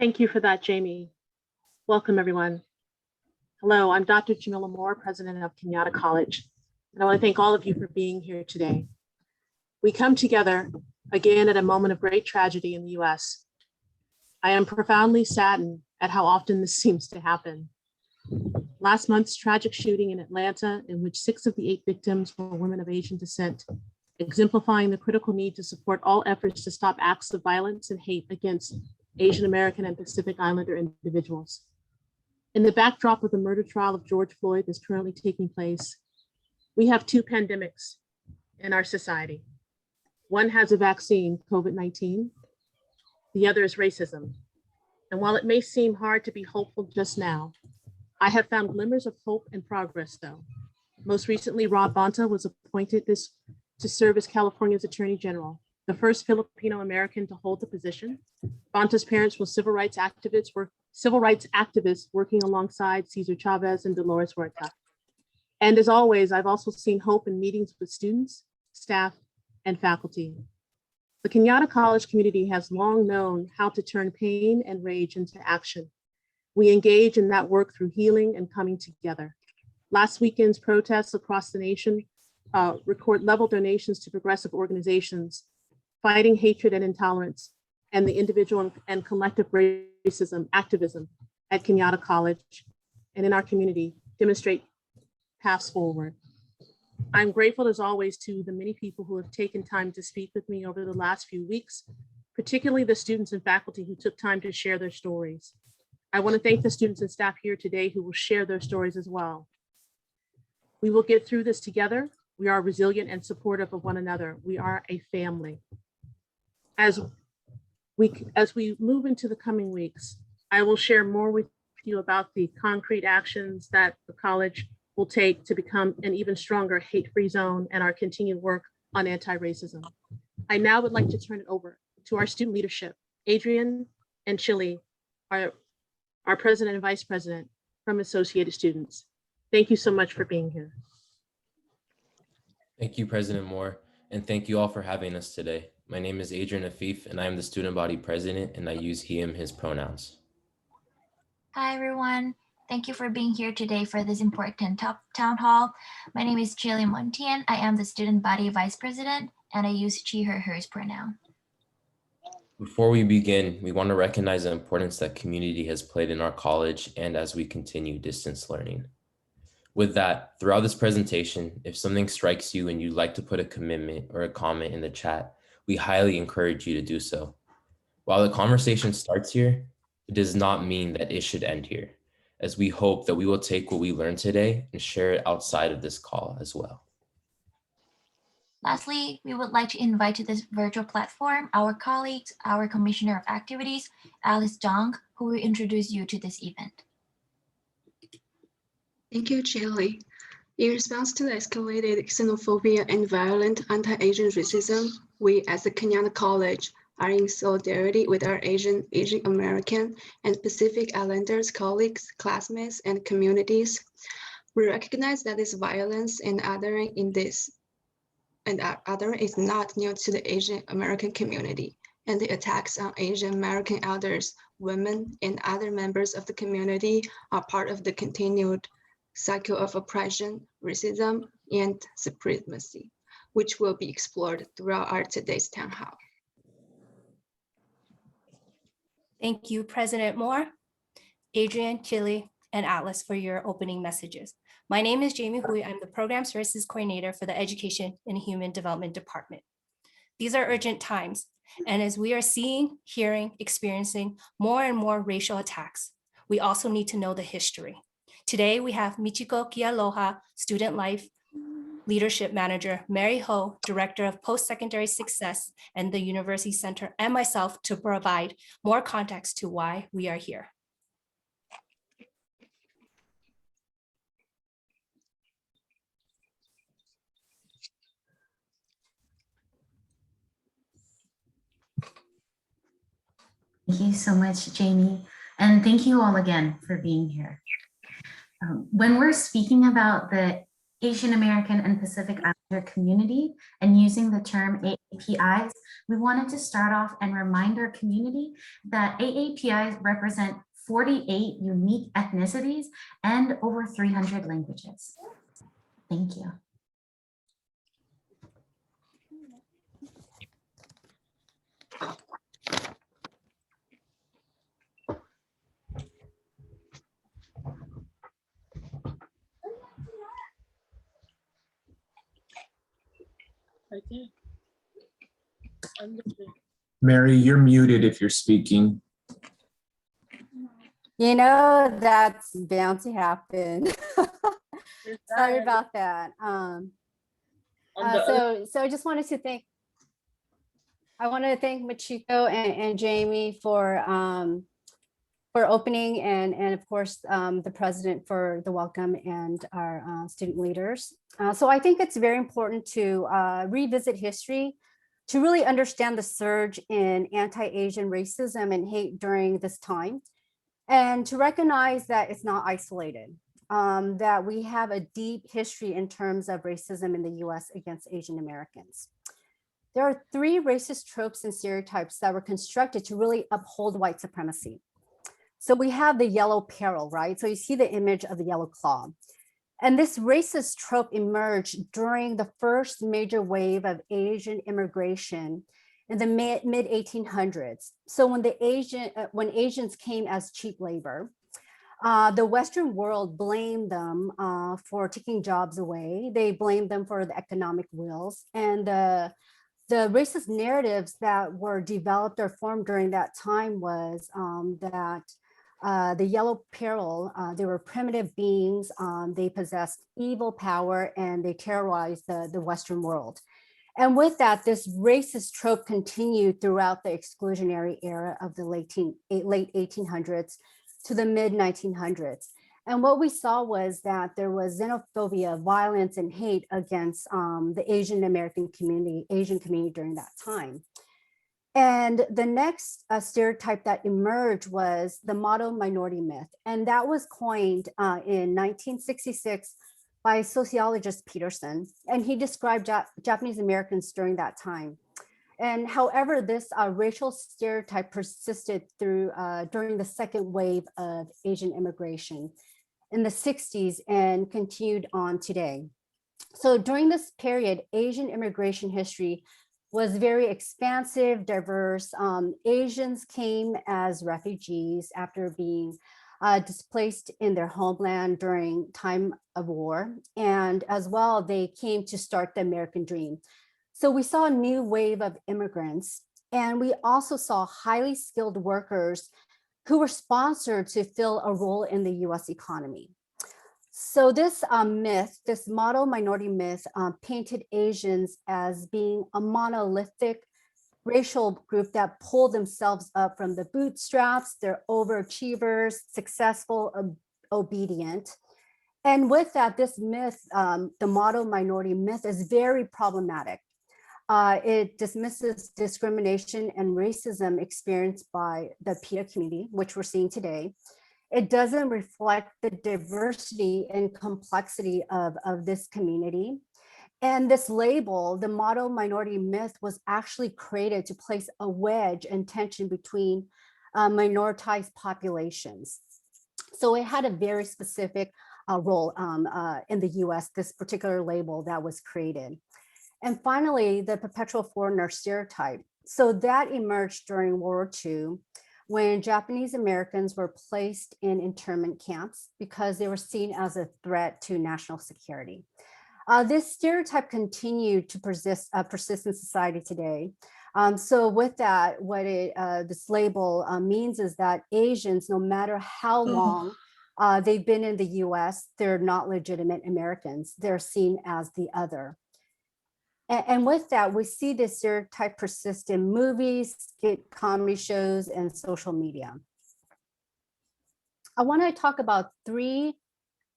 Thank you for that, Jamie. Welcome, everyone. Hello, I'm Dr. Jamila Moore, president of Cañada College, and I want to thank all of you for being here today. We come together again at a moment of great tragedy in the US. I am profoundly saddened at how often this seems to happen. Last month's tragic shooting in Atlanta, in which 6 of the 8 victims were women of Asian descent, exemplifying the critical need to support all efforts to stop acts of violence and hate against Asian American and Pacific Islander individuals. In the backdrop of the murder trial of George Floyd that's currently taking place, we have 2 pandemics in our society. One has a vaccine, COVID-19. The other is racism. And while it may seem hard to be hopeful just now, I have found glimmers of hope and progress though. Most recently, Rob Bonta was appointed to serve as California's Attorney General, the first Filipino American to hold the position. Bonta's parents were civil rights activists working alongside Cesar Chavez and Dolores Huerta. And as always, I've also seen hope in meetings with students, staff, and faculty. The Cañada College community has long known how to turn pain and rage into action. We engage in that work through healing and coming together. Last weekend's protests across the nation record level donations to progressive organizations fighting hatred and intolerance, and the individual and collective racism activism at Cañada College and in our community demonstrate paths forward. I'm grateful as always to the many people who have taken time to speak with me over the last few weeks, particularly the students and faculty who took time to share their stories. I want to thank the students and staff here today who will share their stories as well. We will get through this together. We are resilient and supportive of one another. We are a family. As we move into the coming weeks, I will share more with you about the concrete actions that the college will take to become an even stronger hate-free zone and our continued work on anti-racism. I now would like to turn it over to our student leadership, Adrian and Chili, our president and vice president from Associated Students. Thank you so much for being here. Thank you, President Moore, and thank you all for having us today. My name is Adrian Afif, and I am the student body president, and I use he, him, his pronouns. Hi, everyone. Thank you for being here today for this important town hall. My name is Chili Montian. I am the student body vice president, and I use she, her, hers pronoun. Before we begin, we want to recognize the importance that community has played in our college and as we continue distance learning. With that, throughout this presentation, if something strikes you and you'd like to put a commitment or a comment in the chat, we highly encourage you to do so. While the conversation starts here, it does not mean that it should end here, as we hope that we will take what we learned today and share it outside of this call as well. Lastly, we would like to invite to this virtual platform our colleagues, our Commissioner of Activities, Alice Zhang, who will introduce you to this event. Thank you, Chili. In response to the escalated xenophobia and violent anti-Asian racism, we as the Cañada College are in solidarity with our Asian American, and Pacific Islanders colleagues, classmates, and communities. We recognize that this violence and othering is not new to the Asian American community, and the attacks on Asian American elders, women, and other members of the community are part of the continued cycle of oppression, racism, and supremacy, which will be explored throughout our today's town hall. Thank you, President Moore, Adrian, Chili, and Atlas for your opening messages. My name is Jamie Hui. I'm the Program Services Coordinator for the Education and Human Development Department. These are urgent times, and as we are seeing, hearing, experiencing more and more racial attacks, we also need to know the history. Today, we have Michiko Kialoha, Student Life Leadership Manager, Mary Ho, Director of Post-Secondary Success and the University Center, and myself to provide more context to why we are here. Thank you so much, Jamie. And thank you all again for being here. When we're speaking about the Asian American and Pacific Islander community and using the term AAPIs, we wanted to start off and remind our community that AAPIs represent 48 unique ethnicities and over 300 languages. Thank you. Okay. Mary, you're muted if you're speaking. You know, that's bound to happen. Sorry about that. So I just wanted to thank, I want to thank Machiko and Jamie for opening and of course the president for the welcome and our student leaders. So I think it's very important to revisit history to really understand the surge in anti-Asian racism and hate during this time, and to recognize that it's not isolated, that we have a deep history in terms of racism in the US against Asian Americans. There are 3 racist tropes and stereotypes that were constructed to really uphold white supremacy. So we have the yellow peril, right? So you see the image of the yellow claw. And this racist trope emerged during the first major wave of Asian immigration in the mid 1800s. So when Asians came as cheap labor, the Western world blamed them for taking jobs away. They blamed them for the economic wills, and the racist narratives that were developed or formed during that time was that the yellow peril, they were primitive beings, they possessed evil power, and they terrorized the Western world. And with that, this racist trope continued throughout the exclusionary era of the late 1800s to the mid 1900s. And what we saw was that there was xenophobia, violence, and hate against the Asian American community, Asian community during that time. And the next stereotype that emerged was the model minority myth. And that was coined in 1966 by sociologist Peterson. And he described Japanese Americans during that time. And however, this racial stereotype persisted during the second wave of Asian immigration in the 60s and continued on today. So during this period, Asian immigration history was very expansive, diverse. Asians came as refugees after being displaced in their homeland during time of war. And as well, they came to start the American dream. So we saw a new wave of immigrants, and we also saw highly skilled workers who were sponsored to fill a role in the US economy. So this myth, this model minority myth, painted Asians as being a monolithic racial group that pulled themselves up from the bootstraps. They're overachievers, successful, obedient. And with that, this myth, the model minority myth, is very problematic. It dismisses discrimination and racism experienced by the PITA community, which we're seeing today. It doesn't reflect the diversity and complexity of this community. And this label, the model minority myth, was actually created to place a wedge and tension between minoritized populations. So it had a very specific role in the US, this particular label that was created. And finally, the perpetual foreigner stereotype. So that emerged during World War II, when Japanese Americans were placed in internment camps because they were seen as a threat to national security. This stereotype continued to persist in society today. So with that, what this label means is that Asians, no matter how long they've been in the US, they're not legitimate Americans. They're seen as the other. And with that, we see this stereotype persist in movies, skit comedy shows, and social media. I want to talk about 3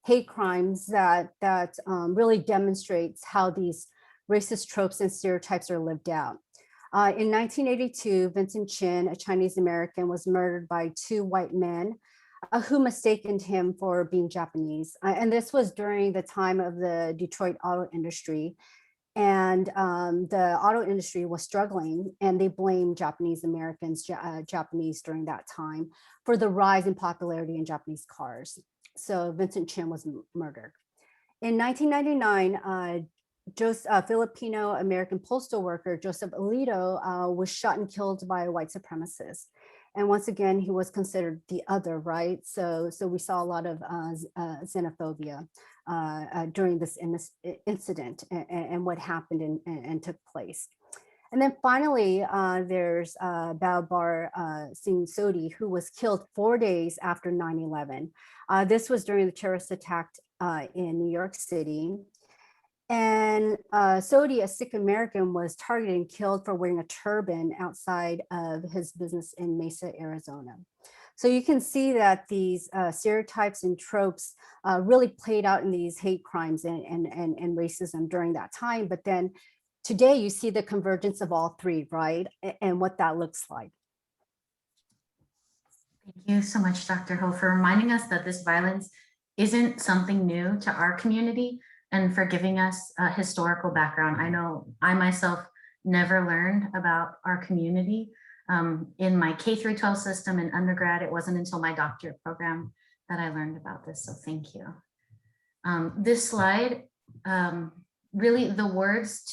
hate crimes that really demonstrates how these racist tropes and stereotypes are lived out. In 1982, Vincent Chin, a Chinese American, was murdered by 2 white men who mistaken him for being Japanese. And this was during the time of the Detroit auto industry. And the auto industry was struggling, and they blamed Japanese Americans, Japanese during that time, for the rise in popularity in Japanese cars. So Vincent Chin was murdered. In 1999, Filipino American postal worker Joseph Alito was shot and killed by a white supremacist. And once again, he was considered the other, right? So we saw a lot of xenophobia during this incident and what happened and took place. And then finally, there's Babar Singh Sodhi, who was killed 4 days after 9/11. This was during the terrorist attack in New York City. And Sodhi, a Sikh American, was targeted and killed for wearing a turban outside of his business in Mesa, Arizona. So you can see that these stereotypes and tropes really played out in these hate crimes and racism during that time. But then today you see the convergence of all three, right? And what that looks like. Thank you so much, Dr. Ho, for reminding us that this violence isn't something new to our community and for giving us a historical background. I know I myself never learned about our community in my K-12 system in undergrad. It wasn't until my doctorate program that I learned about this, so thank you. This slide, really the words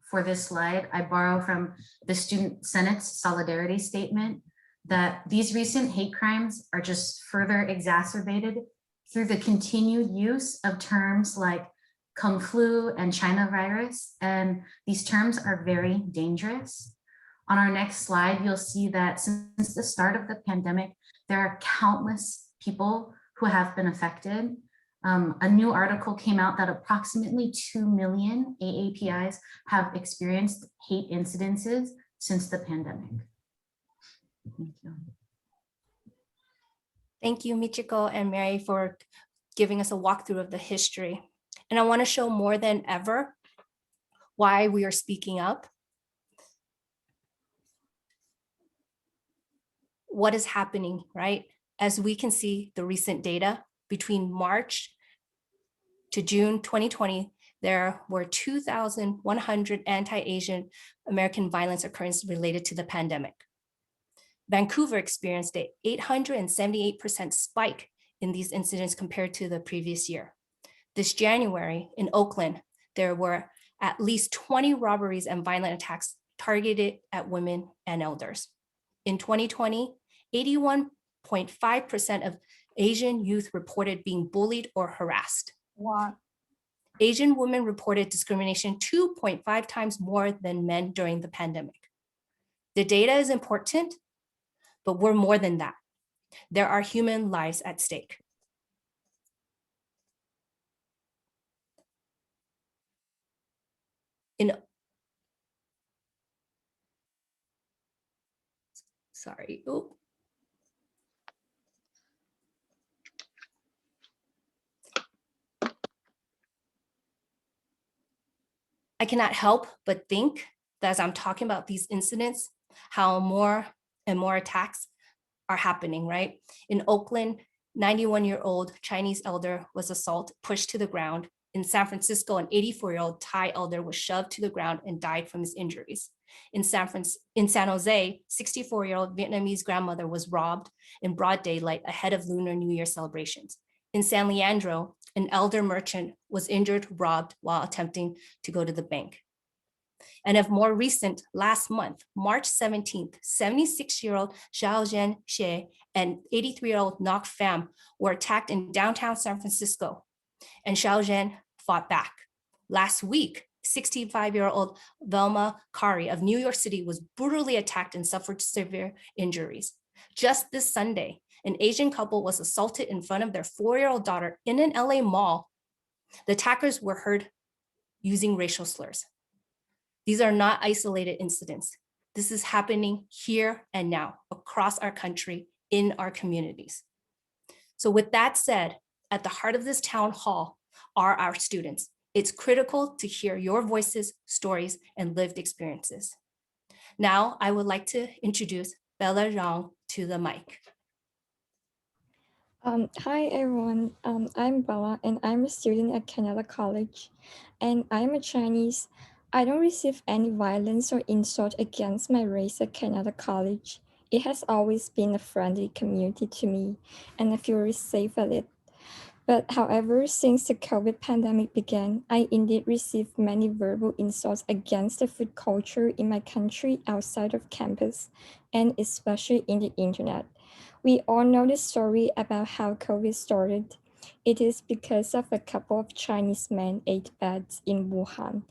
for this slide, I borrow from the Student Senate's solidarity statement that these recent hate crimes are just further exacerbated through the continued use of terms like Kung flu and China virus, and these terms are very dangerous. On our next slide, you'll see that since the start of the pandemic, there are countless people who have been affected. A new article came out that approximately 2 million AAPIs have experienced hate incidences since the pandemic. Thank you. Thank you, Michiko and Mary, for giving us a walkthrough of the history. And I want to show more than ever why we are speaking up. What is happening, right? As we can see the recent data between March to June 2020, there were 2,100 anti-Asian American violence occurrences related to the pandemic. Vancouver experienced an 878% spike in these incidents compared to the previous year. This January in Oakland, there were at least 20 robberies and violent attacks targeted at women and elders. In 2020, 81.5% of Asian youth reported being bullied or harassed. Wow. Asian women reported discrimination 2.5 times more than men during the pandemic. The data is important, but we're more than that. There are human lives at stake. I cannot help but think that as I'm talking about these incidents, how more and more attacks are happening, right? In Oakland, 91-year-old Chinese elder was assaulted, pushed to the ground. In San Francisco, an 84-year-old Thai elder was shoved to the ground and died from his injuries. In San Jose, 64-year-old Vietnamese grandmother was robbed in broad daylight ahead of Lunar New Year celebrations. In San Leandro, an elder merchant was injured, robbed while attempting to go to the bank. And of more recent, last month, March 17th, 76-year-old Xiao Zhen Xie and 83-year-old Ngoc Pham were attacked in downtown San Francisco, and Xiao Zhen fought back. Last week, 65-year-old Velma Kari of New York City was brutally attacked and suffered severe injuries. Just this Sunday, an Asian couple was assaulted in front of their 4-year-old daughter in an LA mall. The attackers were heard using racial slurs. These are not isolated incidents. This is happening here and now across our country, in our communities. So with that said, at the heart of this town hall are our students. It's critical to hear your voices, stories, and lived experiences. Now, I would like to introduce Bella Zhang to the mic. Hi everyone, I'm Bella and I'm a student at Cañada College, and I'm a Chinese I don't receive any violence or insult against my race at Cañada College. It has always been a friendly community to me, and I feel very safe at it. But however, since the COVID pandemic began, I indeed received many verbal insults against the food culture in my country outside of campus, and especially in the internet. We all know the story about how COVID started. It is because of a couple of Chinese men ate bats in Wuhan,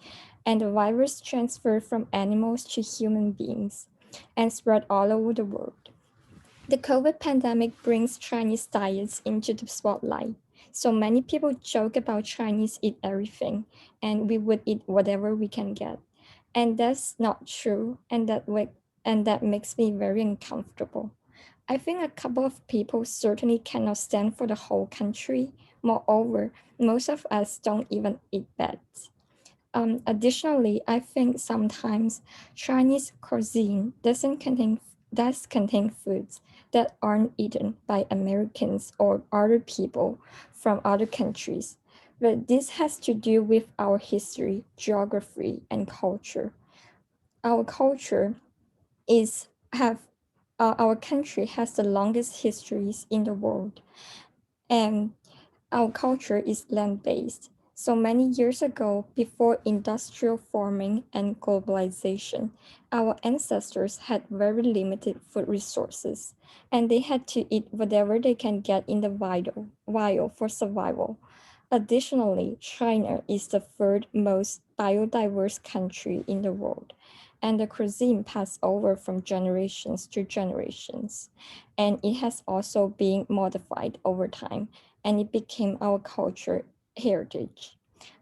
and the virus transferred from animals to human beings and spread all over the world. The COVID pandemic brings Chinese diets into the spotlight. So many people joke about Chinese eat everything and we would eat whatever we can get. And that's not true, and that makes me very uncomfortable. I think a couple of people certainly cannot stand for the whole country. Moreover, most of us don't even eat bats. Additionally, I think sometimes Chinese cuisine does contain foods that aren't eaten by Americans or other people from other countries. But this has to do with our history, geography, and culture. Our culture is have our country has the longest histories in the world, and our culture is land-based. So many years ago, before industrial farming and globalization, our ancestors had very limited food resources, and they had to eat whatever they can get in the wild for survival. Additionally, China is the third most biodiverse country in the world, and the cuisine passed over from generations to generations, and it has also been modified over time, and it became our culture heritage.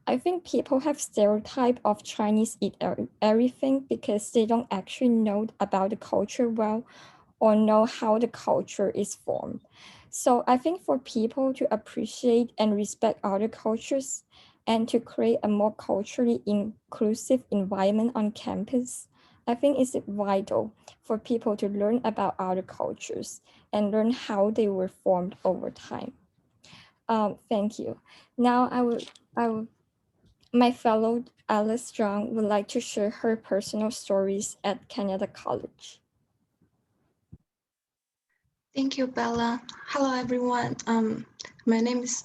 I think people have stereotype of Chinese eat everything because they don't actually know about the culture well or know how the culture is formed. So I think for people to appreciate and respect other cultures and to create a more culturally inclusive environment on campus, I think it's vital for people to learn about other cultures and learn how they were formed over time. Thank you. Now my fellow Alice Zhang would like to share her personal stories at Cañada College. Thank you, Bella. Hello, everyone. My name is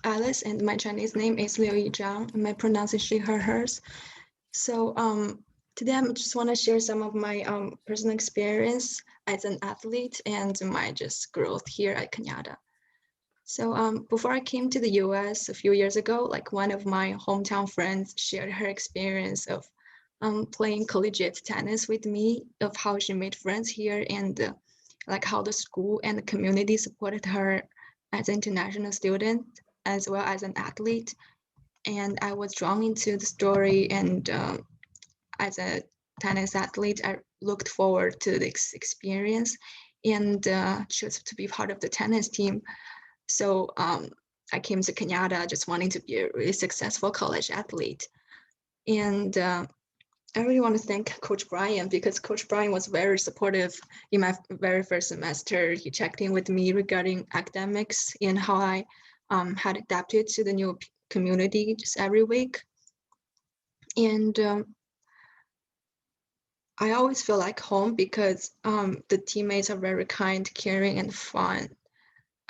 Alice, and my Chinese name is Liu Zhang. My pronunciation she, her, hers. So today I just want to share some of my personal experience as an athlete and my just growth here at Cañada. So before I came to the US a few years ago, like one of my hometown friends shared her experience of playing collegiate tennis with me, of how she made friends here and like how the school and the community supported her as an international student as well as an athlete. And I was drawn into the story, and as a tennis athlete, I looked forward to this experience and chose to be part of the tennis team. So I came to Cañada just wanting to be a really successful college athlete. And I really want to thank Coach Bryan, because Coach Bryan was very supportive in my very first semester. He checked in with me regarding academics and how I had adapted to the new community just every week. And I always feel like home because the teammates are very kind, caring, and fun.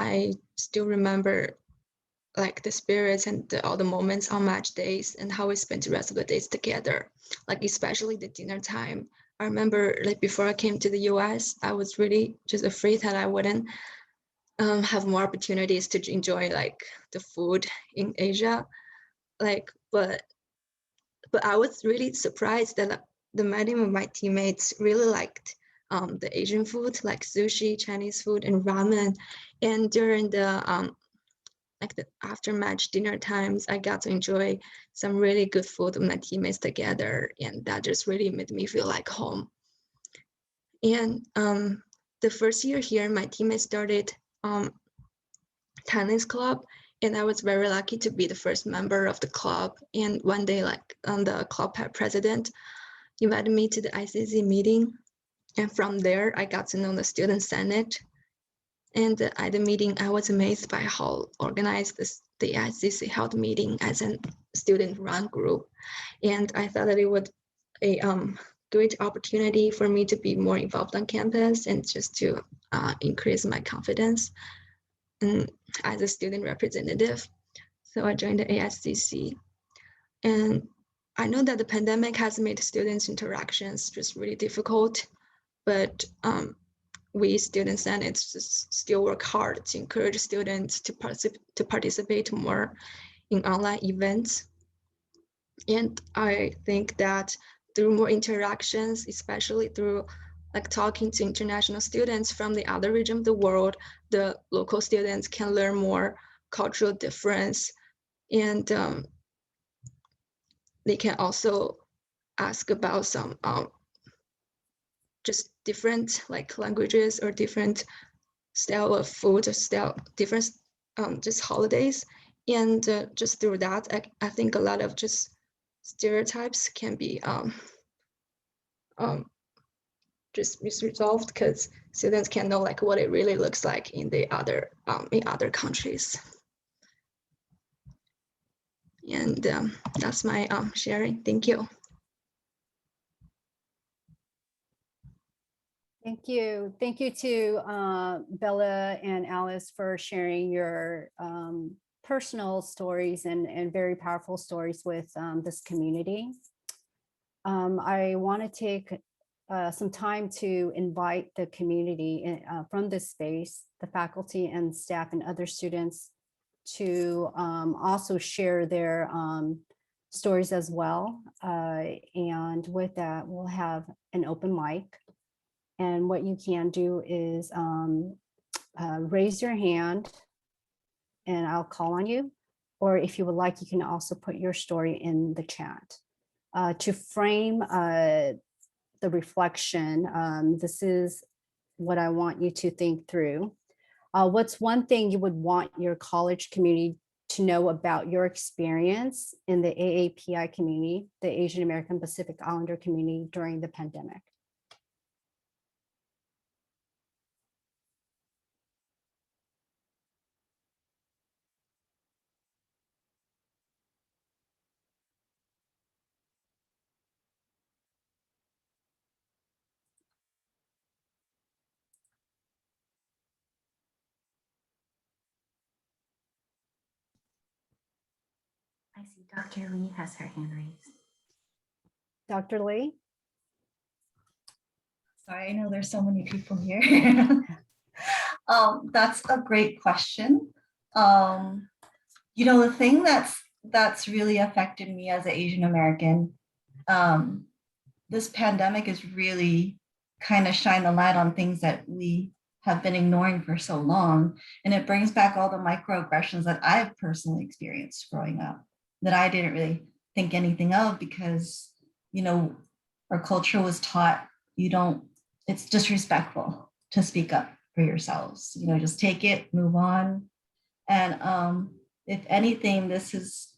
I still remember like the spirits and all the moments on match days and how we spent the rest of the days together, like especially the dinner time. I remember like before I came to the US, I was really just afraid that I wouldn't have more opportunities to enjoy like the food in Asia. Like, but I was really surprised that the many of my teammates really liked the Asian food, like sushi, Chinese food, and ramen. And during the like the after match dinner times, I got to enjoy some really good food with my teammates together, and that just really made me feel like home. And the first year here, my teammates started tennis club, and I was very lucky to be the first member of the club. And one day, like the club president invited me to the ICC meeting, and from there I got to know the student senate. And at the meeting, I was amazed by how organized the ICC held meeting as a student-run group. And I thought that it would be a great opportunity for me to be more involved on campus and just to increase my confidence as a student representative. So I joined the ASCC. And I know that the pandemic has made students' interactions just really difficult, but we student senates just still work hard to encourage students to participate more in online events. And I think that through more interactions, especially through like talking to international students from the other region of the world, the local students can learn more cultural difference, and they can also ask about some just different like languages or different style of food or style different just holidays. And just through that, I think a lot of just stereotypes can be just resolved, because students can know like what it really looks like in the other in other countries. And that's my sharing. Thank you. Thank you. Thank you to Bella and Alice for sharing your personal stories and very powerful stories with this community. I want to take some time to invite the community from this space, the faculty and staff and other students, to also share their stories as well. And with that, we'll have an open mic. And what you can do is raise your hand and I'll call on you. Or if you would like, you can also put your story in the chat. To frame the reflection, this is what I want you to think through. What's one thing you would want your college community to know about your experience in the AAPI community, the Asian American Pacific Islander community during the pandemic? I see Dr. Lee has her hand raised. Dr. Lee? Sorry, I know there's so many people here. That's a great question. You know, the thing that's really affected me as an Asian American, this pandemic has really kind of shined the light on things that we have been ignoring for so long. And it brings back all the microaggressions that I've personally experienced growing up that I didn't really think anything of, because, you know, our culture was taught it's disrespectful to speak up for yourselves, you know, just take it, move on. And if anything, this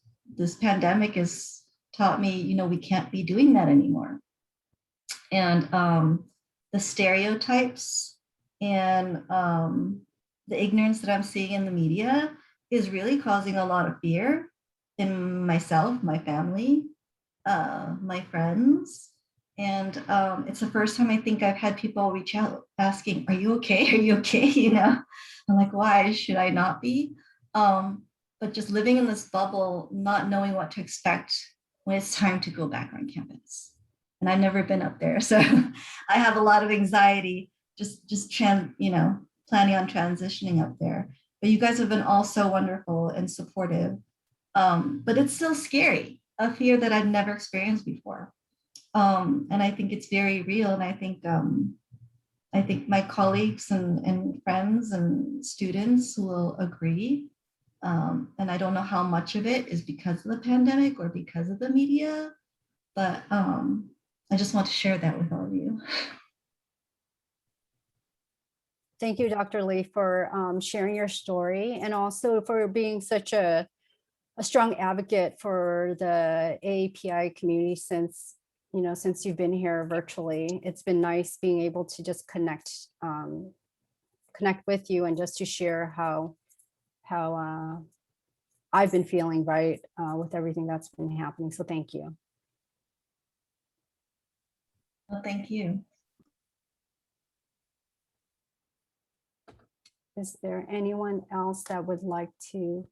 pandemic has taught me, you know, we can't be doing that anymore. And the stereotypes and the ignorance that I'm seeing in the media is really causing a lot of fear in myself, my family, my friends. And it's the first time I think I've had people reach out asking, are you okay? Are you okay? You know, I'm like, why should I not be? But just living in this bubble, not knowing what to expect when it's time to go back on campus. And I've never been up there. So I have a lot of anxiety, you know, planning on transitioning up there. But you guys have been all so wonderful and supportive. But it's still scary, a fear that I've never experienced before. And I think it's very real. And I think my colleagues and friends and students will agree. And I don't know how much of it is because of the pandemic or because of the media, but I just want to share that with all of you. Thank you, Dr. Lee, for sharing your story and also for being such a strong advocate for the AAPI community since you've been here virtually. It's been nice being able to just connect connect with you and just to share how I've been feeling, right, with everything that's been happening. So thank you. Well, thank you. Is there anyone else that would like to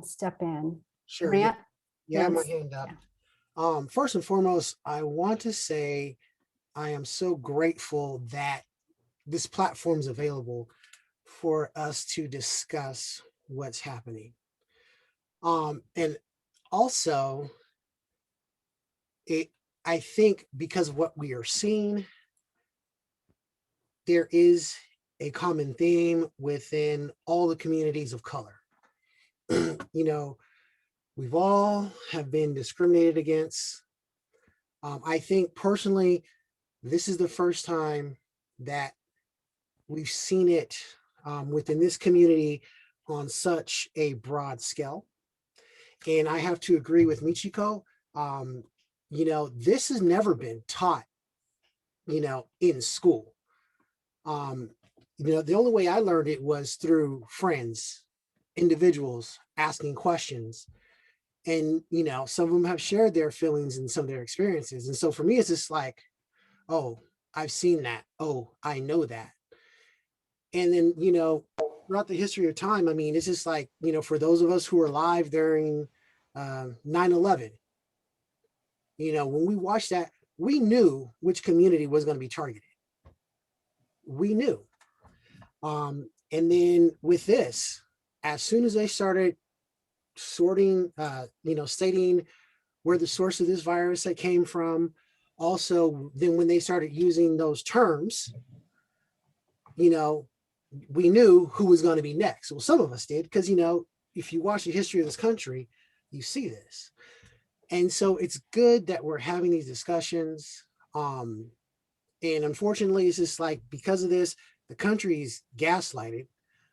step in? Sure. Grant? Yeah, my Yes. hand up. First and foremost, I want to say I am so grateful that this platform is available for us to discuss what's happening. And also, I think because of what we are seeing, there is a common theme within all the communities of color. You know, we've all have been discriminated against. I think personally, this is the first time that we've seen it within this community on such a broad scale. And I have to agree with Michiko. You know, this has never been taught, you know, in school. You know, the only way I learned it was through friends, individuals asking questions. And, you know, some of them have shared their feelings and some of their experiences. And so for me, it's just like, oh, I've seen that. Oh, I know that. And then, you know, throughout the history of time, I mean, it's just like, you know, for those of us who were alive during 9/11, you know, when we watched that, we knew which community was going to be targeted. We knew. And then with this, as soon as they started sorting, you know, stating where the source of this virus that came from, also then when they started using those terms, you know, we knew who was going to be next. Well, some of us did, because, you know, if you watch the history of this country, you see this. And so it's good that we're having these discussions. And unfortunately, it's just like, because of this, the country's gaslighted.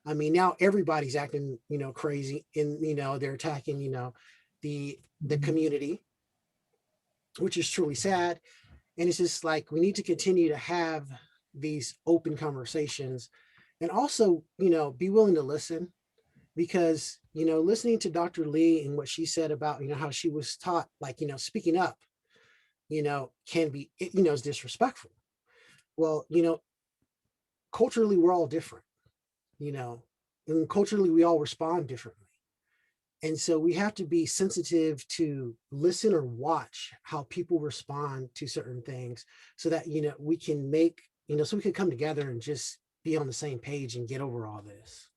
I mean, now everybody's acting, you know, crazy, and, you know, they're attacking, you know, the community, which is truly sad. And it's just like, we need to continue to have these open conversations, and also, you know, be willing to listen, because, you know, listening to Dr. Lee and what she said about, you know, how she was taught, like, you know, speaking up, you know, can be, you know, is disrespectful. Well, you know, culturally, we're all different, you know, and culturally, we all respond differently. And so we have to be sensitive to listen or watch how people respond to certain things, so that, you know, we can make, you know, so we can come together and just be on the same page and get over all this.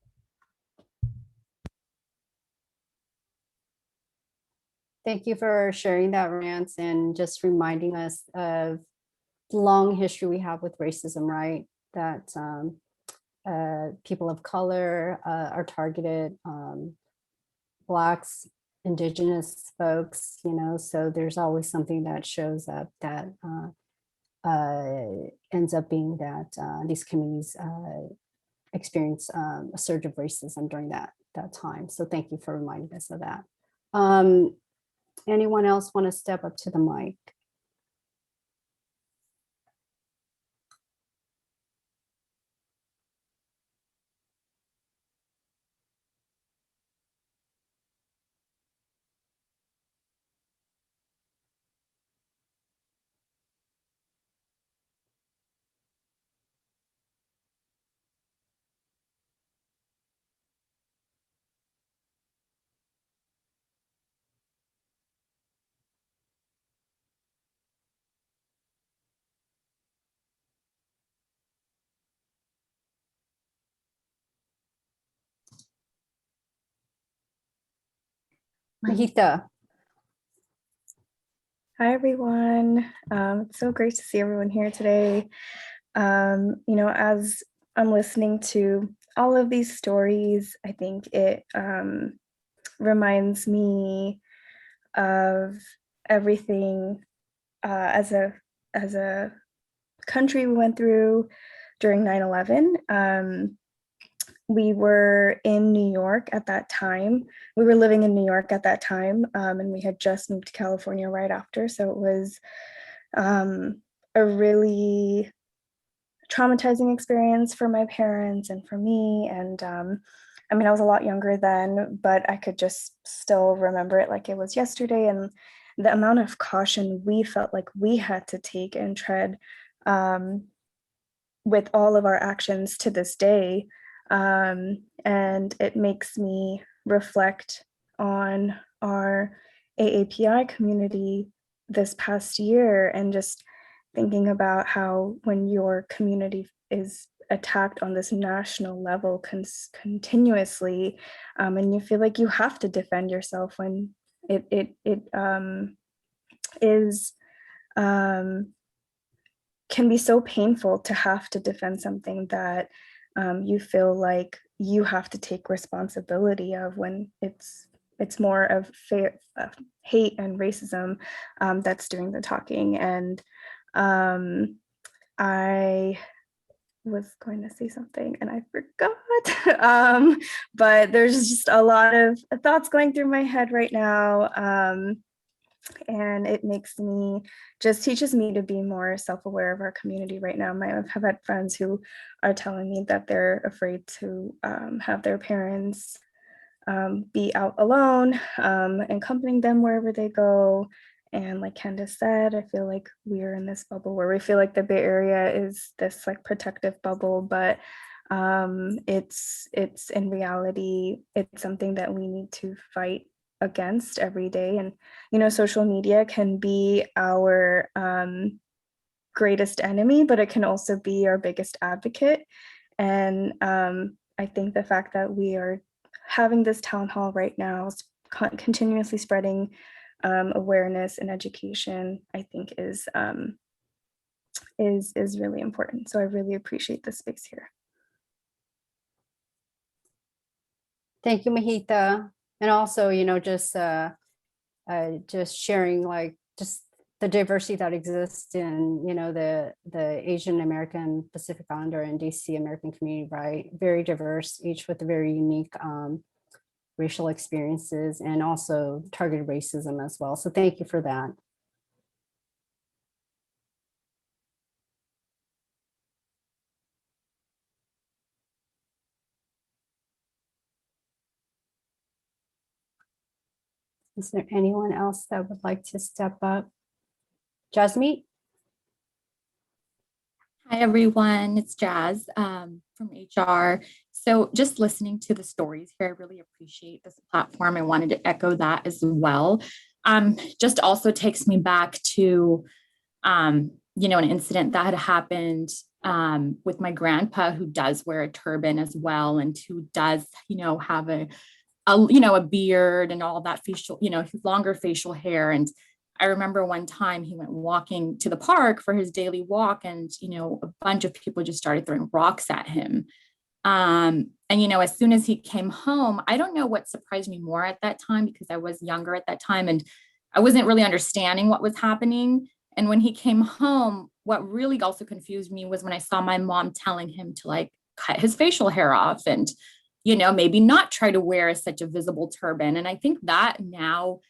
Thank you for sharing that, Rance, and just reminding us of the long history we have with racism, right? That people of color are targeted, Blacks, Indigenous folks, you know, so there's always something that shows up that ends up being that these communities experience a surge of racism during that time. So thank you for reminding us of that. Anyone else want to step up to the mic? Mahitha. Hi, everyone. It's so great to see everyone here today. You know, as I'm listening to all of these stories, I think it reminds me of everything as a country we went through during 9/11. We were in New York at that time. We were living in New York at that time, and we had just moved to California right after. So it was a really traumatizing experience for my parents and for me. And I mean, I was a lot younger then, but I could just still remember it like it was yesterday. And the amount of caution we felt like we had to take and tread with all of our actions to this day. And it makes me reflect on our AAPI community this past year, and just thinking about how when your community is attacked on this national level continuously, and you feel like you have to defend yourself when it is can be so painful to have to defend something that you feel like you have to take responsibility of, when it's more of hate and racism that's doing the talking. And I was going to say something and I forgot, but there's just a lot of thoughts going through my head right now. And it teaches me to be more self-aware of our community right now. I've had friends who are telling me that they're afraid to have their parents be out alone, accompanying them wherever they go. And like Candace said, I feel like we're in this bubble where we feel like the Bay Area is this like protective bubble, but it's in reality, it's something that we need to fight against every day. And social media can be our greatest enemy, but it can also be our biggest advocate. And I think the fact that we are having this town hall right now, continuously spreading awareness and education, I think is really important. So I really appreciate the space here. Thank you, Mahitha. And also, just sharing like just the diversity that exists in, the Asian American, Pacific Islander and DC American community, right? Very diverse, each with a very unique racial experiences, and also targeted racism as well. So thank you for that. Is there anyone else that would like to step up? Jasmeet? Hi, everyone. It's Jazz from HR. So just listening to the stories here, I really appreciate this platform. I wanted to echo that as well. Just also takes me back to, an incident that had happened with my grandpa, who does wear a turban as well, and who does, have a beard and all that facial, longer facial hair. And I remember one time he went walking to the park for his daily walk, and, a bunch of people just started throwing rocks at him. And, as soon as he came home, I don't know what surprised me more at that time, because I was younger at that time and I wasn't really understanding what was happening. And when he came home, what really also confused me was when I saw my mom telling him to like cut his facial hair off and, maybe not try to wear such a visible turban. And I think that now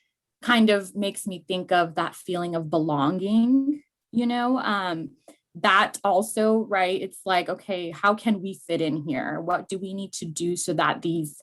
kind of makes me think of that feeling of belonging, that also, right? It's like, okay, how can we fit in here? What do we need to do so that these,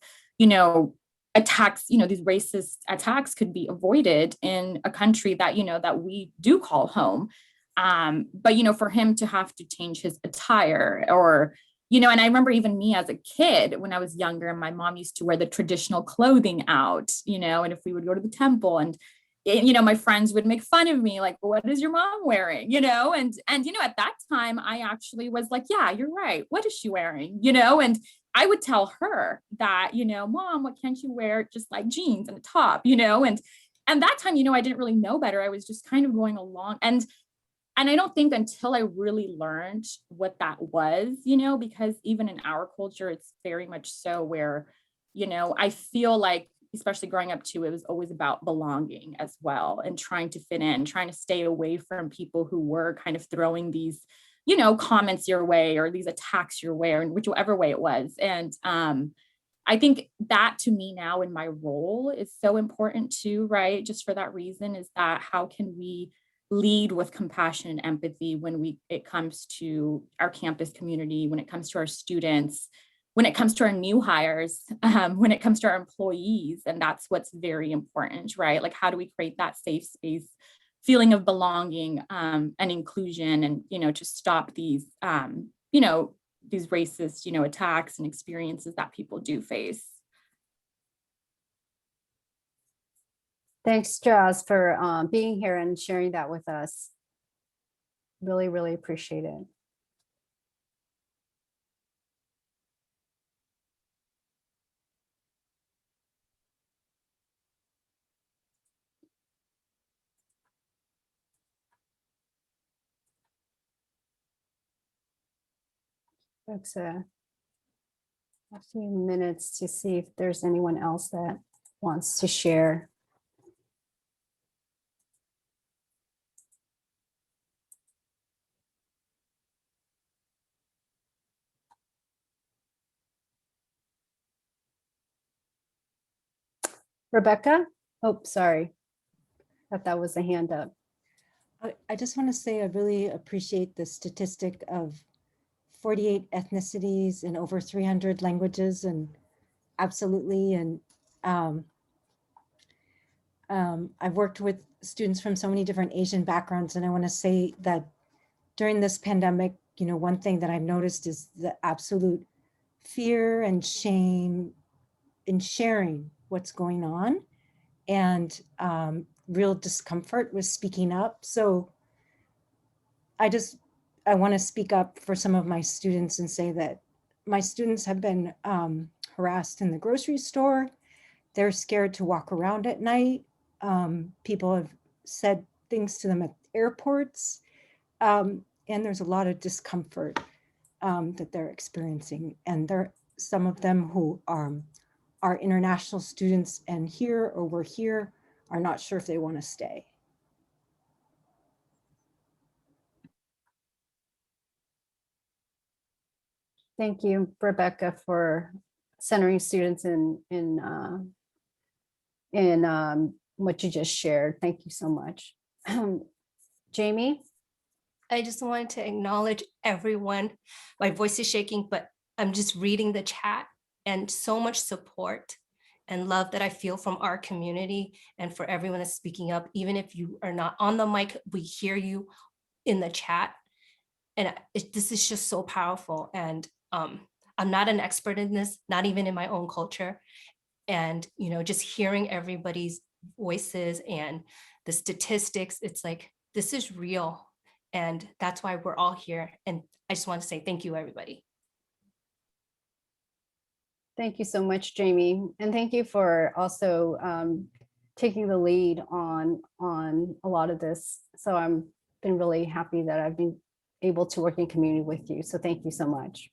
attacks, these racist attacks could be avoided in a country that, that we do call home. But, for him to have to change his attire or, and I remember even me as a kid, when I was younger, my mom used to wear the traditional clothing out, and if we would go to the temple and, my friends would make fun of me, like, what is your mom wearing? And at that time I actually was like, yeah, you're right. What is she wearing? And I would tell her that, Mom, what can't you wear? Just like jeans and a top, and that time, I didn't really know better. I was just kind of going along. And I don't think until I really learned what that was, because even in our culture, it's very much so where, I feel like, especially growing up too, it was always about belonging as well, and trying to fit in, trying to stay away from people who were kind of throwing these, comments your way or these attacks your way, or in whichever way it was. And I think that to me now in my role is so important too, right? Just for that reason, is that how can we lead with compassion and empathy when it comes to our campus community, when it comes to our students, when it comes to our new hires, when it comes to our employees. And that's what's very important, right? Like, how do we create that safe space, feeling of belonging, and inclusion, and, to stop these, these racist, attacks and experiences that people do face. Thanks, Jas, for being here and sharing that with us. Really, really appreciate it. That's a few minutes to see if there's anyone else that wants to share. Rebecca? Oh, sorry. Thought that was a hand up. I just want to say I really appreciate the statistic of 48 ethnicities and over 300 languages, and absolutely. And I've worked with students from so many different Asian backgrounds, and I want to say that during this pandemic, one thing that I've noticed is the absolute fear and shame in sharing what's going on, and real discomfort with speaking up. So I want to speak up for some of my students and say that my students have been harassed in the grocery store. They're scared to walk around at night. People have said things to them at airports. And there's a lot of discomfort that they're experiencing. And some of them who are international students and here or were here are not sure if they want to stay. Thank you, Rebecca, for centering students in what you just shared. Thank you so much. Jamie? I just wanted to acknowledge everyone. My voice is shaking, but I'm just reading the chat, and so much support and love that I feel from our community, and for everyone that's speaking up. Even if you are not on the mic, we hear you in the chat. And this is just so powerful. And I'm not an expert in this, not even in my own culture. And, just hearing everybody's voices and the statistics, it's like, this is real. And that's why we're all here. And I just want to say thank you, everybody. Thank you so much, Jamie. And thank you for also taking the lead on a lot of this. So I'm been really happy that I've been able to work in community with you. So thank you so much.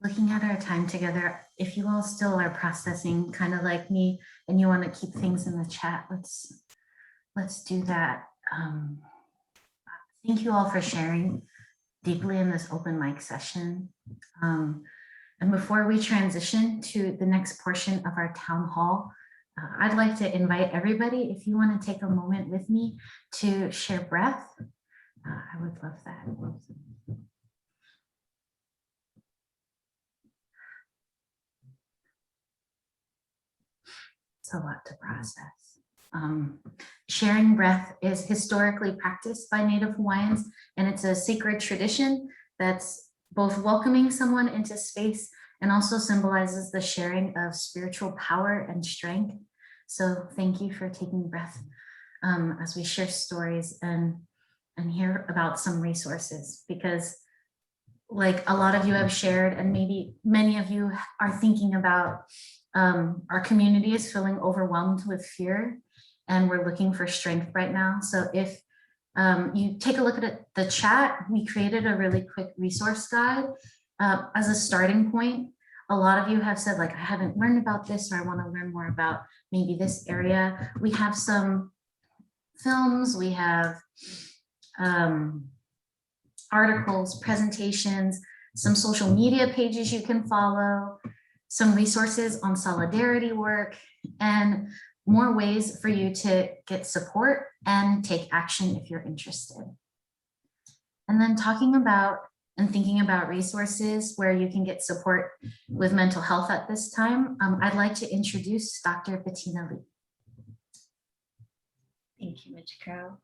Looking at our time together, if you all still are processing kind of like me and you want to keep things in the chat, let's do that. Thank you all for sharing deeply in this open mic session. And before we transition to the next portion of our town hall, I'd like to invite everybody, if you want to take a moment with me to share breath, I would love that. It's a lot to process. Sharing breath is historically practiced by Native Hawaiians, and it's a sacred tradition that's both welcoming someone into space and also symbolizes the sharing of spiritual power and strength. So thank you for taking breath as we share stories and hear about some resources, because like a lot of you have shared, and maybe many of you are thinking about our community is feeling overwhelmed with fear, and we're looking for strength right now. So if you take a look at the chat, we created a really quick resource guide. As a starting point, a lot of you have said like, I haven't learned about this, or I want to learn more about maybe this area. We have some films, we have articles, presentations, some social media pages you can follow, some resources on solidarity work, and more ways for you to get support and take action if you're interested. And then talking about and thinking about resources where you can get support with mental health at this time, I'd like to introduce Dr. Bettina Lee. Thank you, Ms. Crow.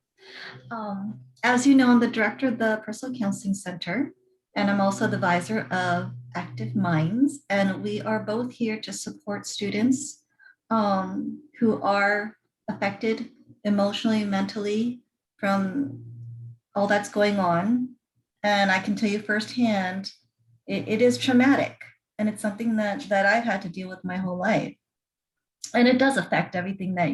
As you know, I'm the director of the Personal Counseling Center, and I'm also the advisor of Active Minds. And we are both here to support students who are affected emotionally, mentally from all that's going on. And I can tell you firsthand, it is traumatic. And it's something that I've had to deal with my whole life. And it does affect everything that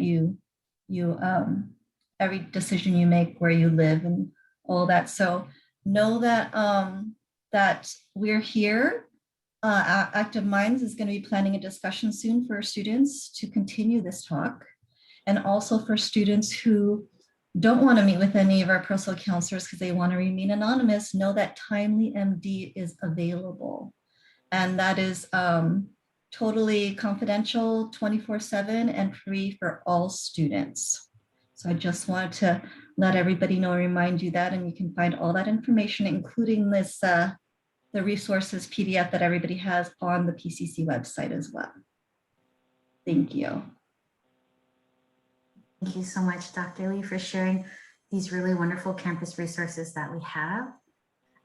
every decision you make, where you live and all that. So know that that we're here. Active Minds is going to be planning a discussion soon for students to continue this talk, and also for students who don't want to meet with any of our personal counselors because they want to remain anonymous. Know that Timely MD is available, and that is totally confidential, 24/7, and free for all students. So I just wanted to let everybody know, remind you that, and you can find all that information, including this, the resources PDF that everybody has on the PCC website as well. Thank you. Thank you so much, Dr. Lee, for sharing these really wonderful campus resources that we have.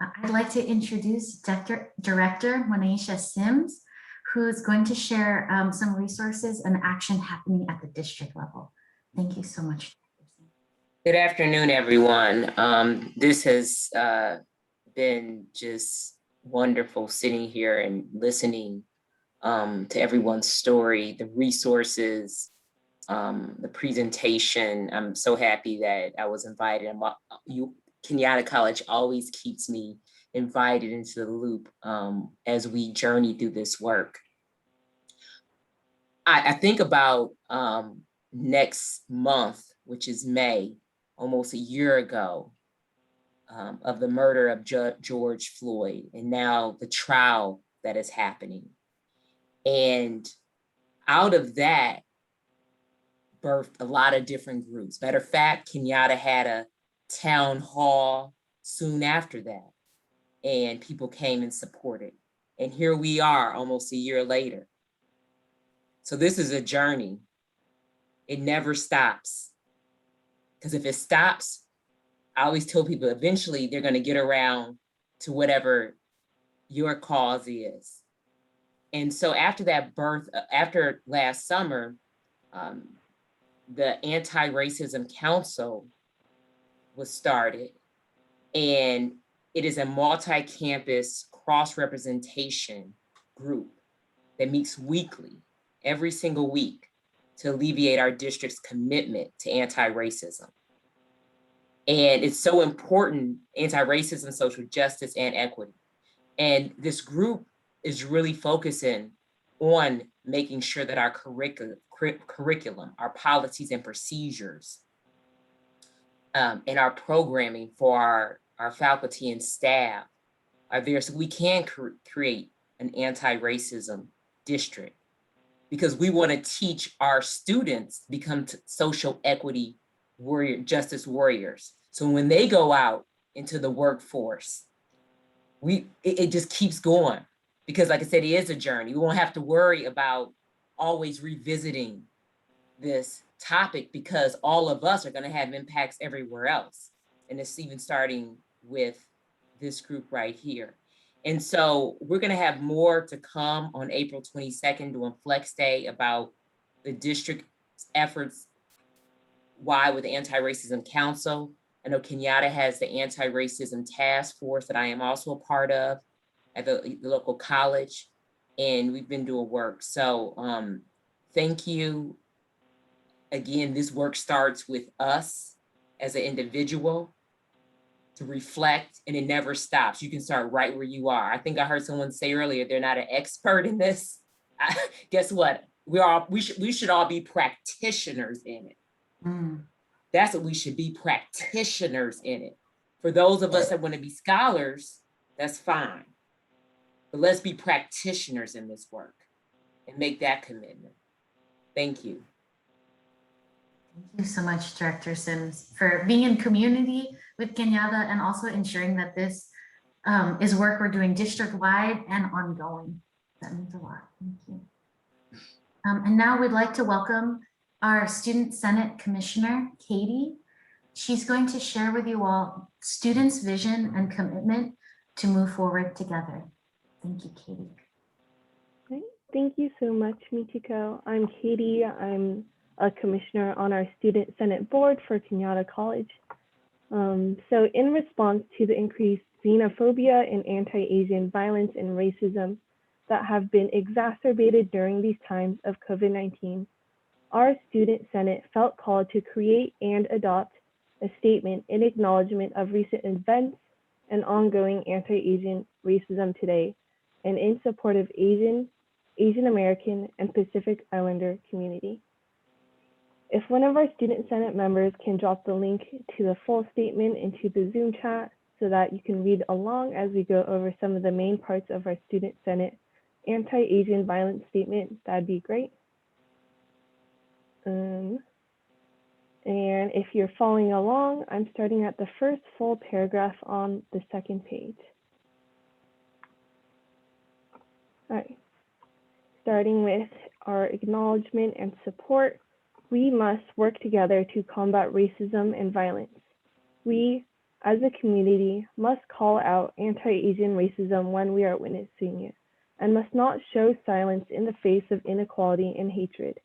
I'd like to introduce Director Monisha Sims, who is going to share some resources and action happening at the district level. Thank you so much. Good afternoon, everyone. This has been just wonderful sitting here and listening to everyone's story, the resources, the presentation. I'm so happy that I was invited. Cañada College always keeps me invited into the loop as we journey through this work. I think about next month, which is May, almost a year ago, of the murder of George Floyd, and now the trial that is happening. And out of that birthed a lot of different groups. Matter of fact, Cañada had a town hall soon after that, and people came and supported. And here we are almost a year later. So this is a journey. It never stops. Because if it stops, I always tell people eventually they're going to get around to whatever your cause is. And so after that birth, after last summer, the Anti-Racism Council was started, and it is a multi-campus cross-representation group that meets weekly, every single week, to alleviate our district's commitment to anti-racism. And it's so important, anti-racism, social justice, and equity. And this group is really focusing on making sure that our curriculum, our policies and procedures, and our programming for our faculty and staff are there so we can create an anti-racism district, because we want to teach our students to become social equity justice warriors. So when they go out into the workforce, it just keeps going, because like I said, it is a journey. We won't have to worry about always revisiting this topic, because all of us are going to have impacts everywhere else. And it's even starting with this group right here. And so we're going to have more to come on April 22nd doing Flex Day about the district's efforts. Why with the Anti-Racism Council. I know Cañada has the Anti-Racism Task Force that I am also a part of at the local college, and we've been doing work. So thank you. Again, this work starts with us as an individual, to reflect, and it never stops. You can start right where you are. I think I heard someone say earlier, they're not an expert in this. Guess what? We should all be practitioners in it. That's what we should be, practitioners in it. For those of us that want to be scholars, that's fine. But let's be practitioners in this work and make that commitment. Thank you. Thank you so much, Director Sims, for being in community with Cañada and also ensuring that this is work we're doing district-wide and ongoing. That means a lot. Thank you. And now we'd like to welcome our Student Senate Commissioner, Katie. She's going to share with you all students' vision and commitment to move forward together. Thank you, Katie. Great. Thank you so much, Michiko. I'm Katie. I'm a commissioner on our Student Senate Board for Cañada College. So in response to the increased xenophobia and anti-Asian violence and racism that have been exacerbated during these times of COVID-19, our Student Senate felt called to create and adopt a statement in acknowledgement of recent events and ongoing anti-Asian racism today, and in support of Asian American, and Pacific Islander community. If one of our Student Senate members can drop the link to the full statement into the Zoom chat so that you can read along as we go over some of the main parts of our Student Senate anti-Asian violence statement, that'd be great. And if you're following along, I'm starting at the first full paragraph on the second page. All right, starting with our acknowledgement and support. We must work together to combat racism and violence. We, as a community, must call out anti-Asian racism when we are witnessing it, and must not show silence in the face of inequality and hatred.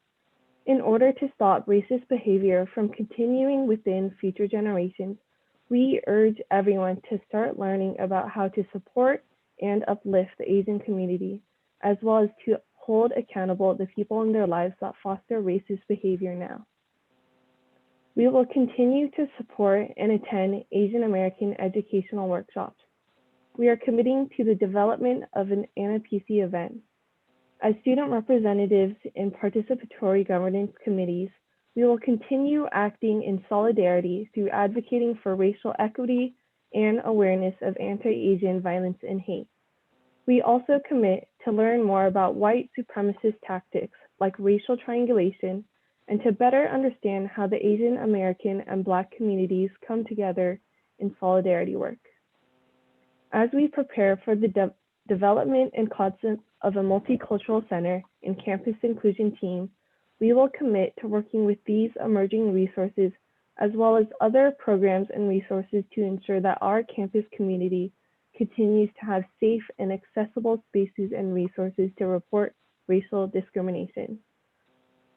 In order to stop racist behavior from continuing within future generations, we urge everyone to start learning about how to support and uplift the Asian community, as well as to hold accountable the people in their lives that foster racist behavior now. We will continue to support and attend Asian American educational workshops. We are committing to the development of an AAPI event. As student representatives in participatory governance committees, we will continue acting in solidarity through advocating for racial equity and awareness of anti-Asian violence and hate. We also commit to learn more about white supremacist tactics like racial triangulation, and to better understand how the Asian American and Black communities come together in solidarity work. As we prepare for the development and concept of a multicultural center and campus inclusion team, we will commit to working with these emerging resources as well as other programs and resources to ensure that our campus community continues to have safe and accessible spaces and resources to report racial discrimination.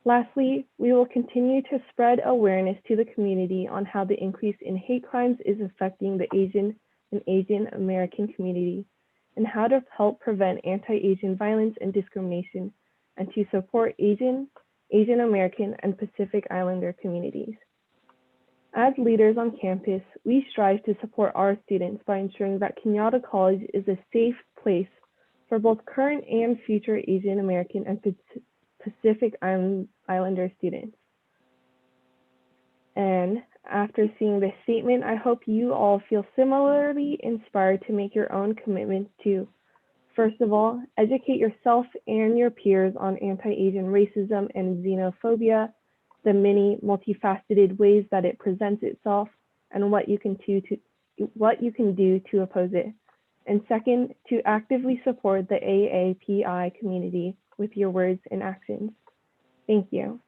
Lastly, we will continue to spread awareness to the community on how the increase in hate crimes is affecting the Asian and Asian American community, and how to help prevent anti-Asian violence and discrimination, and to support Asian American, and Pacific Islander communities. As leaders on campus, we strive to support our students by ensuring that Cañada College is a safe place for both current and future Asian American and Pacific Islander students. And after seeing this statement, I hope you all feel similarly inspired to make your own commitments to, first of all, educate yourself and your peers on anti-Asian racism and xenophobia, the many multifaceted ways that it presents itself, and what you can do to oppose it. And second, to actively support the AAPI community with your words and actions. Thank you.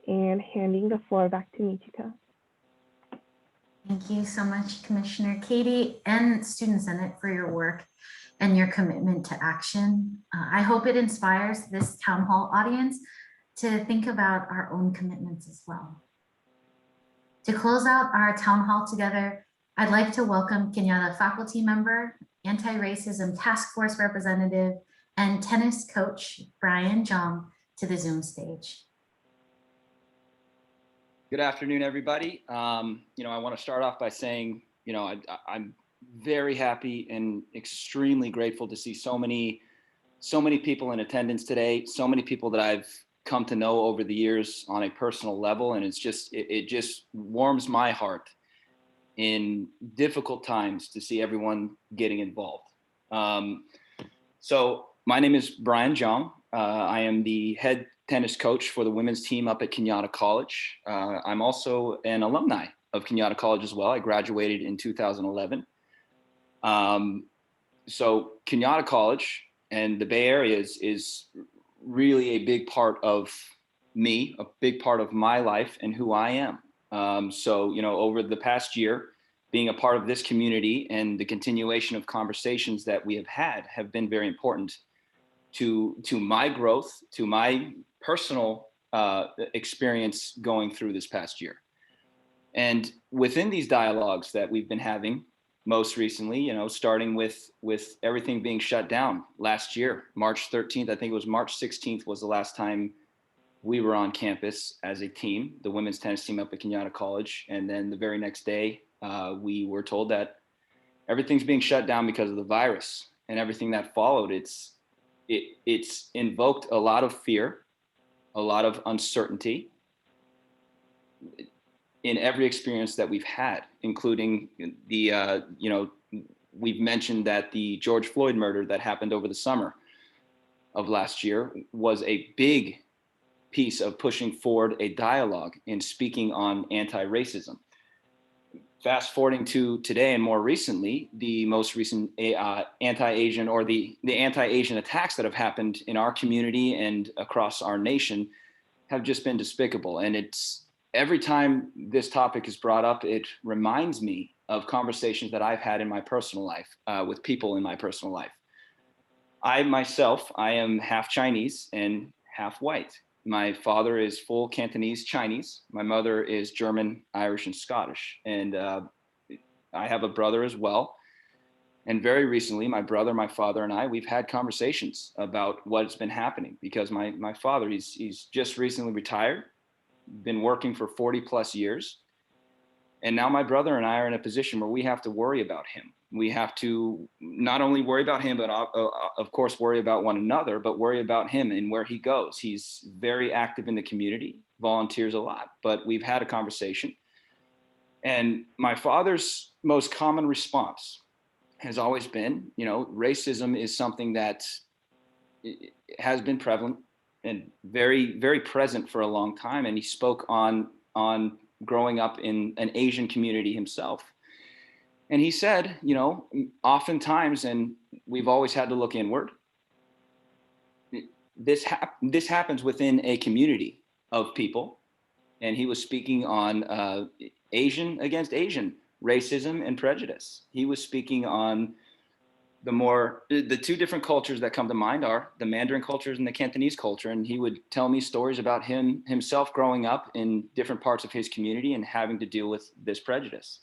And handing the floor back to Michiko. Thank you so much, Commissioner Katie and Student Senate, for your work and your commitment to action. I hope it inspires this town hall audience to think about our own commitments as well. To close out our town hall together, I'd like to welcome Cañada faculty member, anti-racism task force representative, and tennis coach Bryan Jeong to the Zoom stage. Good afternoon, everybody. I want to start off by saying I'm very happy and extremely grateful to see so many people in attendance today, so many people that I've come to know over the years on a personal level. And it just warms my heart in difficult times to see everyone getting involved. So my name is Bryan Jeong. I am the head tennis coach for the women's team up at Cañada College. I'm also an alumni of Cañada College as well. I graduated in 2011. So Cañada College and the Bay Area is really a big part of me, a big part of my life and who I am. So, over the past year, being a part of this community and the continuation of conversations that we have been very important to my growth, to my personal experience going through this past year. And within these dialogues that we've been having, most recently, starting with everything being shut down last year, March 13th, I think it was March 16th was the last time we were on campus as a team, the women's tennis team up at Cañada College. And then the very next day, we were told that everything's being shut down because of the virus, and everything that followed. It's invoked a lot of fear, a lot of uncertainty in every experience that we've had, including we've mentioned that the George Floyd murder that happened over the summer of last year was a big piece of pushing forward a dialogue in speaking on anti-racism. Fast forwarding to today and more recently, the most recent anti-Asian or the anti-Asian attacks that have happened in our community and across our nation have just been despicable. And every time this topic is brought up, it reminds me of conversations that I've had in my personal life with people in my personal life. I myself, I am half Chinese and half white. My father is full Cantonese Chinese. My mother is German, Irish, and Scottish. And I have a brother as well. And very recently, my brother, my father, and we've had conversations about what's been happening, because my father, he's just recently retired, been working for 40 plus years. And now my brother and I are in a position where we have to worry about him. We have to not only worry about him, but of course worry about one another, but worry about him and where he goes. He's very active in the community, volunteers a lot, but we've had a conversation. And my father's most common response has always been, racism is something that has been prevalent and very, very present for a long time. And he spoke on growing up in an Asian community himself. And he said, oftentimes, and we've always had to look inward, this happens within a community of people. And he was speaking on Asian against Asian racism and prejudice. He was speaking on the two different cultures that come to mind are the Mandarin cultures and the Cantonese culture. And he would tell me stories about himself growing up in different parts of his community and having to deal with this prejudice.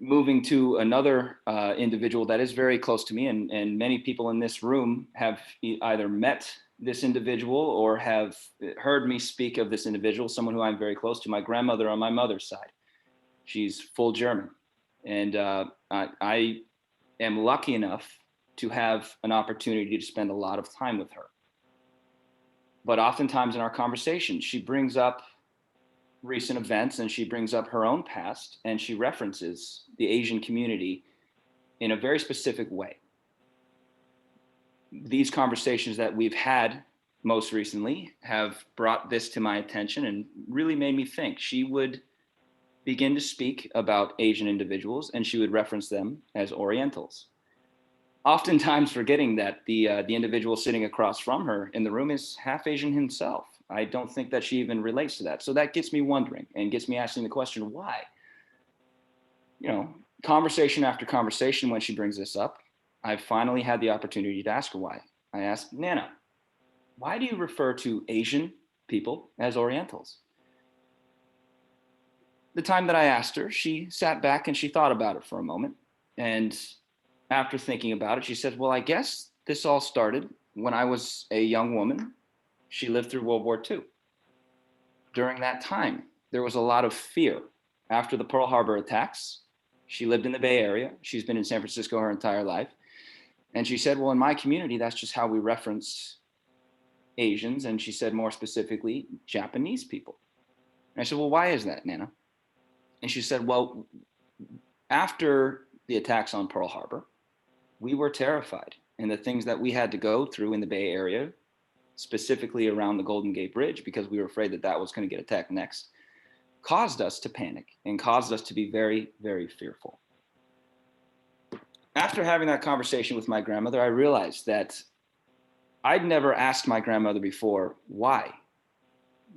Moving to another individual that is very close to me, and many people in this room have either met this individual or have heard me speak of this individual, someone who I'm very close to, my grandmother on my mother's side. She's full German. And I am lucky enough to have an opportunity to spend a lot of time with her. But oftentimes in our conversation, she brings up recent events and she brings up her own past, and she references the Asian community in a very specific way. These conversations that we've had most recently have brought this to my attention and really made me think. She would begin to speak about Asian individuals and she would reference them as Orientals, oftentimes forgetting that the individual sitting across from her in the room is half Asian himself. I don't think that she even relates to that. So that gets me wondering and gets me asking the question, why? Conversation after conversation, when she brings this up, I've finally had the opportunity to ask her why. I asked, Nana, why do you refer to Asian people as Orientals? The time that I asked her, she sat back and she thought about it for a moment. And after thinking about it, she said, well, I guess this all started when I was a young woman. She lived through World War II. During that time, there was a lot of fear after the Pearl Harbor attacks. She lived in the Bay Area. She's been in San Francisco her entire life. And she said, well, in my community, that's just how we reference Asians. And she said more specifically, Japanese people. And I said, well, why is that, Nana? And she said, well, after the attacks on Pearl Harbor, we were terrified. And the things that we had to go through in the Bay Area, specifically around the Golden Gate Bridge, because we were afraid that that was going to get attacked next, caused us to panic and caused us to be very, very fearful. After having that conversation with my grandmother, I realized that I'd never asked my grandmother before, why?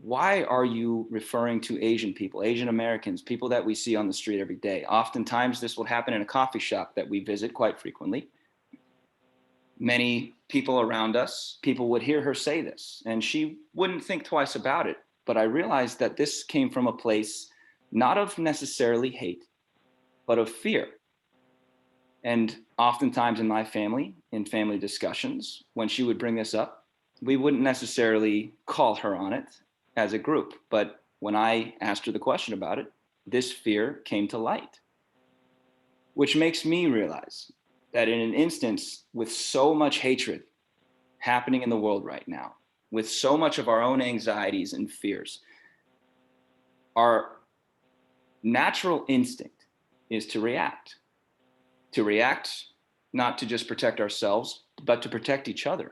Why are you referring to Asian people, Asian Americans, people that we see on the street every day? Oftentimes this would happen in a coffee shop that we visit quite frequently. Many people around us, people would hear her say this and she wouldn't think twice about it. But I realized that this came from a place not of necessarily hate, but of fear. And oftentimes in my family, in family discussions, when she would bring this up, we wouldn't necessarily call her on it as a group. But when I asked her the question about it, this fear came to light, which makes me realize that in an instance with so much hatred happening in the world right now, with so much of our own anxieties and fears, our natural instinct is to react not to just protect ourselves, but to protect each other.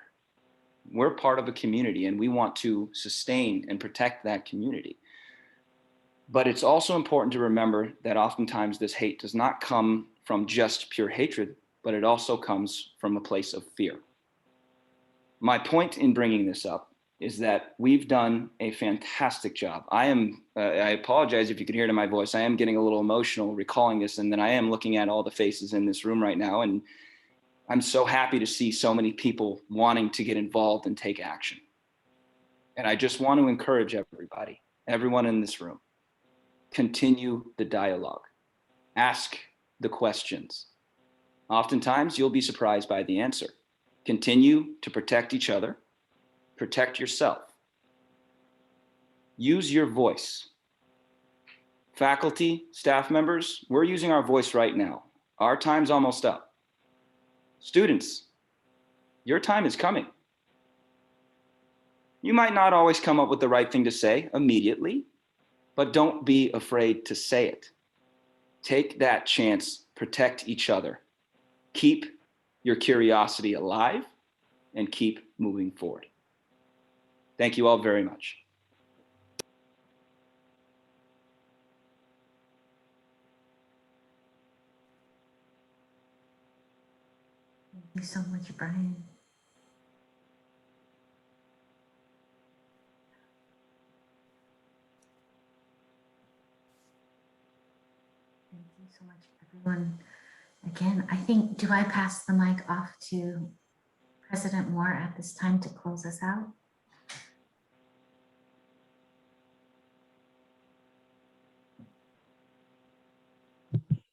We're part of a community and we want to sustain and protect that community. But it's also important to remember that oftentimes this hate does not come from just pure hatred, but it also comes from a place of fear. My point in bringing this up is that we've done a fantastic job. I apologize if you could hear it in my voice. I am getting a little emotional recalling this, and then I am looking at all the faces in this room right now, and I'm so happy to see so many people wanting to get involved and take action. And I just want to encourage everybody, everyone in this room, continue the dialogue, ask the questions. Oftentimes you'll be surprised by the answer. Continue to protect each other, protect yourself. Use your voice. Faculty, staff members, we're using our voice right now. Our time's almost up. Students, your time is coming. You might not always come up with the right thing to say immediately, but don't be afraid to say it. Take that chance, protect each other. Keep your curiosity alive and keep moving forward. Thank you all very much. Thank you so much, Bryan. Thank you so much, everyone. Again, I think, do I pass the mic off to President Moore at this time to close us out?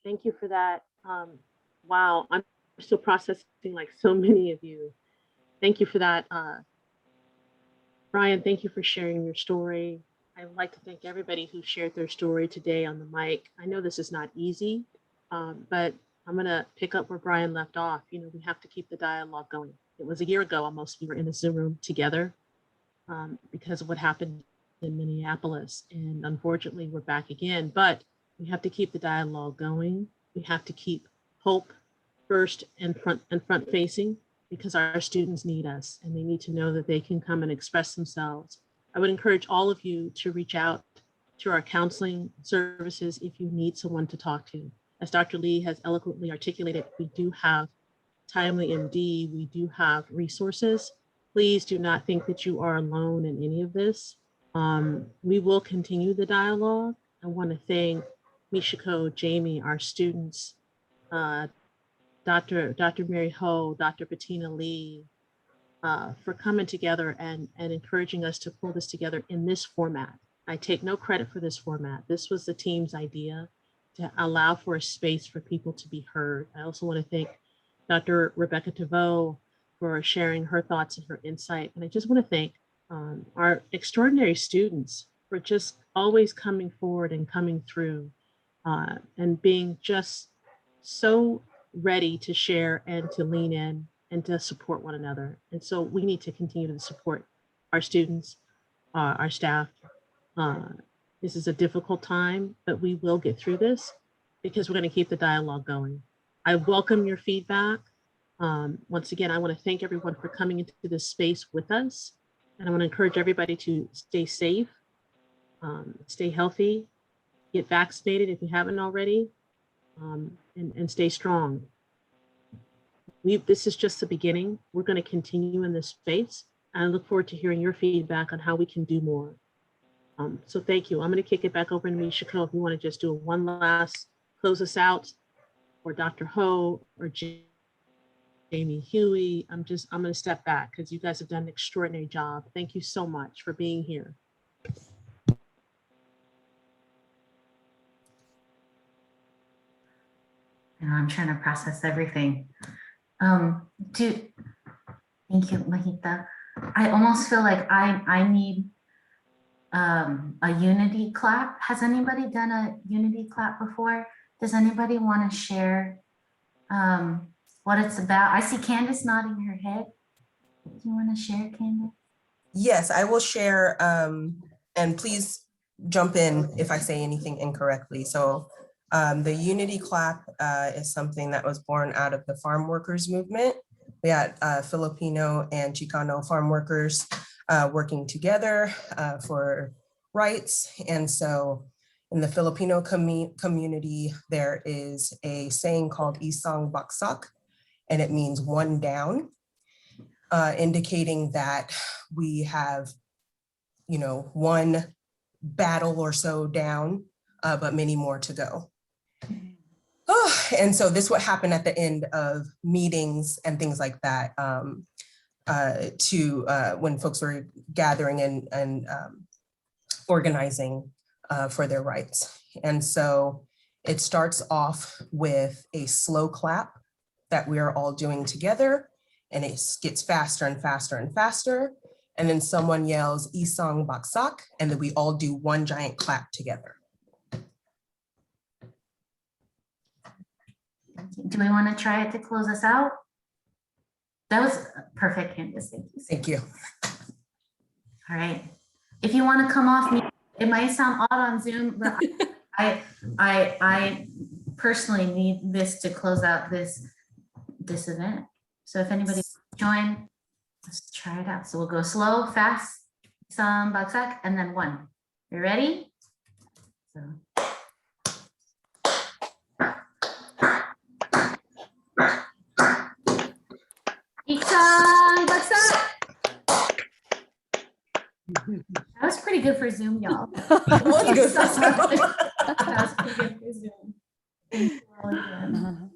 Thank you for that. Wow, I'm still processing like so many of you. Thank you for that. Bryan, thank you for sharing your story. I would like to thank everybody who shared their story today on the mic. I know this is not easy, but I'm gonna pick up where Bryan left off. You know, we have to keep the dialogue going. It was a year ago almost, we were in the Zoom room together because of what happened in Minneapolis. And unfortunately, we're back again, but we have to keep the dialogue going. We have to keep hope first and front facing, because our students need us and they need to know that they can come and express themselves. I would encourage all of you to reach out to our counseling services if you need someone to talk to. As Dr. Lee has eloquently articulated, we do have Timely MD, we do have resources. Please do not think that you are alone in any of this. We will continue the dialogue. I want to thank Michiko, Jamie, our students, Dr. Mary Ho, Dr. Bettina Lee, for coming together and encouraging us to pull this together in this format. I take no credit for this format. This was the team's idea to allow for a space for people to be heard. I also want to thank Dr. Rebecca Tavo for sharing her thoughts and her insight. And I just want to thank our extraordinary students for just always coming forward and coming through. and being just so ready to share and to lean in and to support one another. And so we need to continue to support our students, our staff. This is a difficult time, but we will get through this because we're going to keep the dialogue going. I welcome your feedback. Once again, I want to thank everyone for coming into this space with us. And I want to encourage everybody to stay safe, stay healthy, get vaccinated if you haven't already, and stay strong. This is just the beginning. We're going to continue in this space. And I look forward to hearing your feedback on how we can do more. So thank you. I'm going to kick it back over to Mishiko if you want to just do one last close us out, or Dr. Ho, or Jamie Huey. I'm going to step back because you guys have done an extraordinary job. Thank you so much for being here. I'm trying to process everything. Thank you, Mahitha. I almost feel like I need a unity clap. Has anybody done a unity clap before? Does anybody want to share what it's about? I see Candace nodding her head. Do you want to share, Candace? Yes, I will share, and please jump in if I say anything incorrectly. So the unity clap is something that was born out of the farm workers movement. We had Filipino and Chicano farm workers working together for rights. And so in the Filipino community, there is a saying called Isang Baksak, and it means one down, indicating that we have, one battle or so down, but many more to go. And so this would happen at the end of meetings and things like that, when folks were gathering and organizing for their rights. And so it starts off with a slow clap that we are all doing together, and it gets faster and faster and faster. And then someone yells Isang Baksak, and then we all do one giant clap together. Do we want to try it to close us out? That was perfect, Candace. Thank you. Thank you. All right. If you want to come off mute, it might sound odd on Zoom, but I personally need this to close out this event. So if anybody wants to join, let's try it out. So we'll go slow, fast, some baksak, and then one. You ready? So. Isang baksak. That was pretty good for Zoom, y'all. That was good for Zoom. That was pretty good for Zoom. Thank you all again.